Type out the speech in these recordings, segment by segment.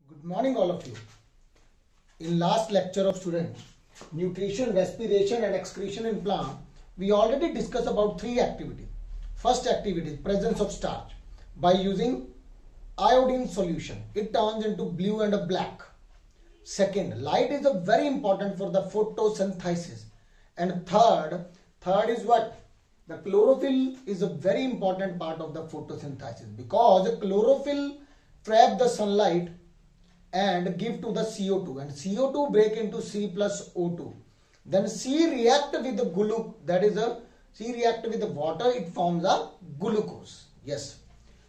Good morning all of you. In last lecture of students, nutrition, respiration and excretion in plant, we already discussed about three activities. First activity is presence of starch. By using iodine solution, it turns into blue and a black. Second, light is a very important for the photosynthesis. And third is what? The chlorophyll is a very important part of the photosynthesis because chlorophyll trap the sunlight and give to the CO2, and CO2 break into C plus O2. Then C react with the C react with the water, it forms a glucose. Yes.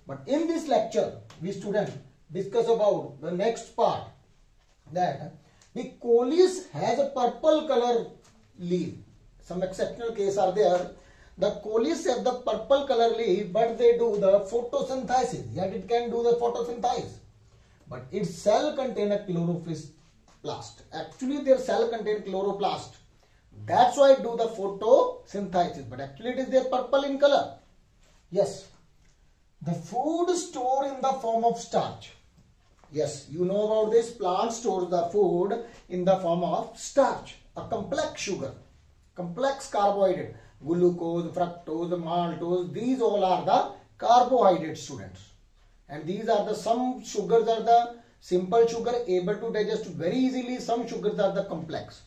But in this lecture, we students discuss about the next part, that the coleus has a purple color leaf. Some exceptional cases are there. The coleus have the purple color leaf, but they do the photosynthesis. Yet it can do the photosynthesis. But its cell contain a chloroplast. Actually, their cell contain chloroplast. That's why it do the photosynthesis. But actually, it is their purple in color. Yes. The food stored in the form of starch. Yes, you know about this. Plant stores the food in the form of starch, a complex sugar, complex carbohydrate, glucose, fructose, maltose. These all are the carbohydrate, students. And these are the, some sugars are the simple sugar able to digest very easily. Some sugars are the complex.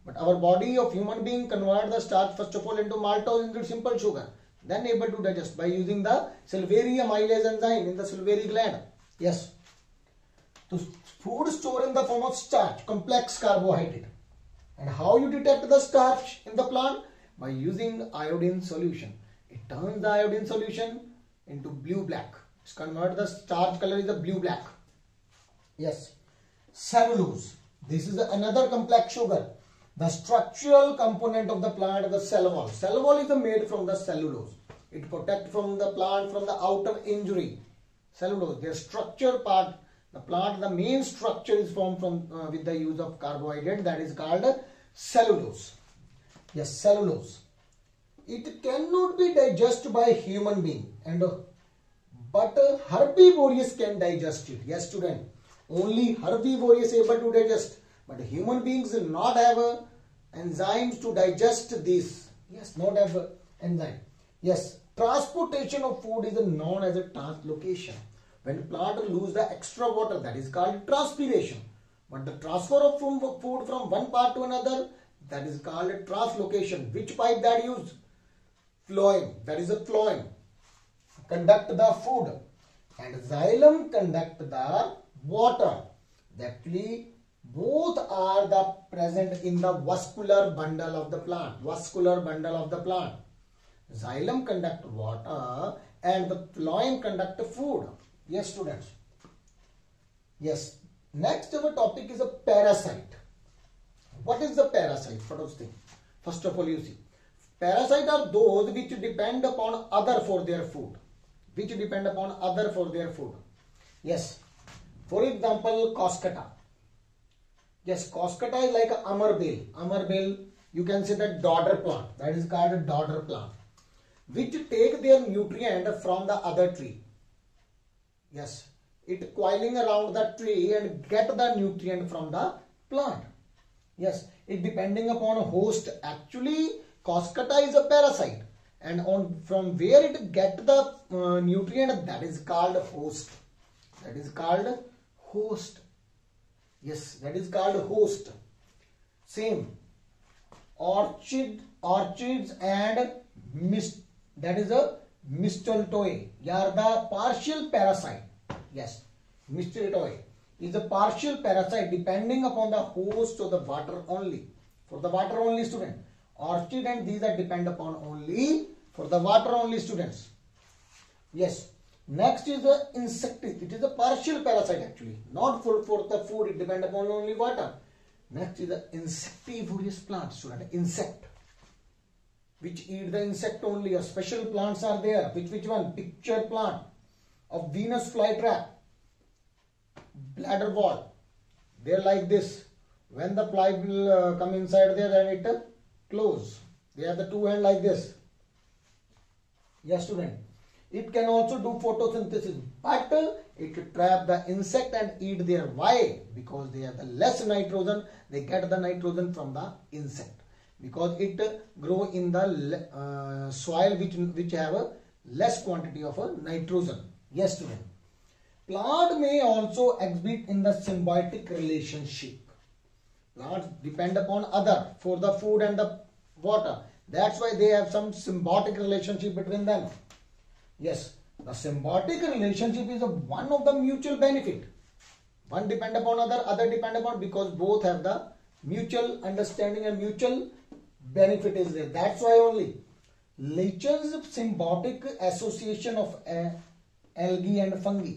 But our body of human being convert the starch first of all into maltose, into simple sugar. Then able to digest by using the Salivary amylase enzyme in the salivary gland. Yes. So food stored in the form of starch, complex carbohydrate. And how you detect the starch in the plant? By using iodine solution. It turns the iodine solution into blue-black. Convert the starch color is a blue-black. Yes. Cellulose. This is another complex sugar. The structural component of the plant is the cell wall. Cell wall is made from the cellulose. It protects from the plant from the outer injury. Cellulose, their structure part, the plant, the main structure is formed from with the use of carbohydrate, that is called cellulose. Yes, cellulose. It cannot be digested by human being, but herbivorous can digest it. Yes, student. Only herbivorous able to digest, but human beings will not have enzymes to digest this. Yes, not have enzyme. Yes, transportation of food is known as a translocation. When plant lose the extra water, that is called transpiration. But the transfer of food from one part to another, that is called a translocation. Which pipe that used? Phloem. That is a phloem. Conduct the food. And xylem conduct the water. Actually, both are the present in the vascular bundle of the plant. Vascular bundle of the plant. Xylem conduct water and the phloem conduct food. Yes, students. Yes. Next our topic is a parasite. What is the parasite? First of all, you see. Parasites are those which depend upon other for their food. Yes. For example, Coscata. Yes, Coscata is like Amarbel. Amarbel, you can say that dodder plant. That is called a dodder plant. Which take their nutrient from the other tree. Yes. It coiling around the tree and get the nutrient from the plant. Yes. It depending upon a host. Actually, Coscata is a parasite. And from where it get the nutrient, that is called host. That is called host. Yes, that is called host. Same. Orchids and that is a mistletoe. They are the partial parasite. Yes, mistletoe is a partial parasite depending upon the host or the water only. For the water only, student. Orchid and these are depend upon only for the water only, students. Yes. Next is the insecticide. It is a partial parasite actually. Not for the food. It depend upon only water. Next is the insectivorous plant, student. Insect. Which eat the insect only. A special plants are there. Which one? Picture plant of Venus flytrap. Bladder wall. They're like this. When the fly will come inside there, then it close. They have the two hands like this. Yes, student. It can also do photosynthesis, but it trap the insect and eat their. Why? Because they have the less nitrogen. They get the nitrogen from the insect because it grow in the soil which have a less quantity of a nitrogen. Yes, student. Plant may also exhibit in the symbiotic relationship. Plants depend upon other for the food and the water. That's why they have some symbiotic relationship between them. Yes, the symbiotic relationship is one of the mutual benefit. One depend upon other depend upon, because both have the mutual understanding and mutual benefit is there. That's why only Lichens symbiotic association of algae and fungi.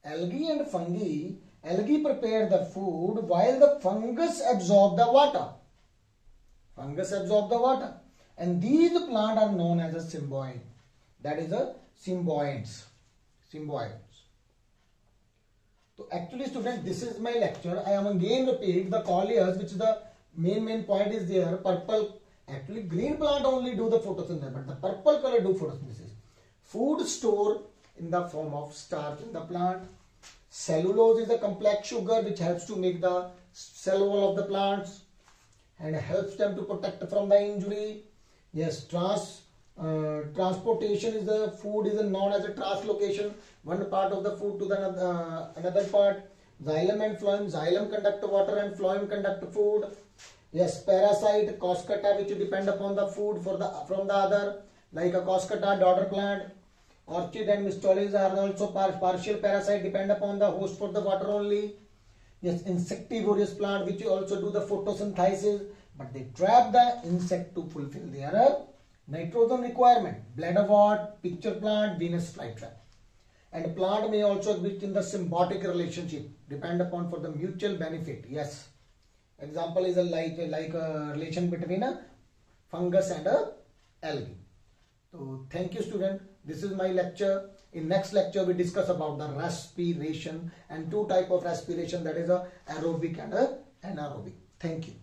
Algae and fungi, algae prepare the food while the fungus absorb the water. Fungus absorb the water, and these plants are known as a symbiote. That is a symbiotes. Symbiotes. So actually, student, this is my lecture. I am again repeat the colliers, which the main point is there. Purple, actually green plant only do the photosynthesis, but the purple color do photosynthesis. Food store in the form of starch in the plant. Cellulose is a complex sugar which helps to make the cell wall of the plants and helps them to protect from the injury. Yes, transportation is the food is known as a translocation, one part of the food to the another part. Xylem and phloem, xylem conduct water and phloem conduct food. Yes, parasite, coscata, which depend upon the food from the other, like a coscata daughter plant. Orchid and mystolis are also partial parasite, depend upon the host for the water only. Yes, insectivorous plant which also do the photosynthesis, but they trap the insect to fulfill their nitrogen requirement. Bladderwort, picture plant, Venus flytrap. And plant may also exist in the symbiotic relationship, depend upon for the mutual benefit. Yes, example is like a relation between a fungus and a algae. So thank you, student. This is my lecture. In next lecture we discuss about the respiration and two type of respiration, that is a aerobic and a anaerobic. Thank you.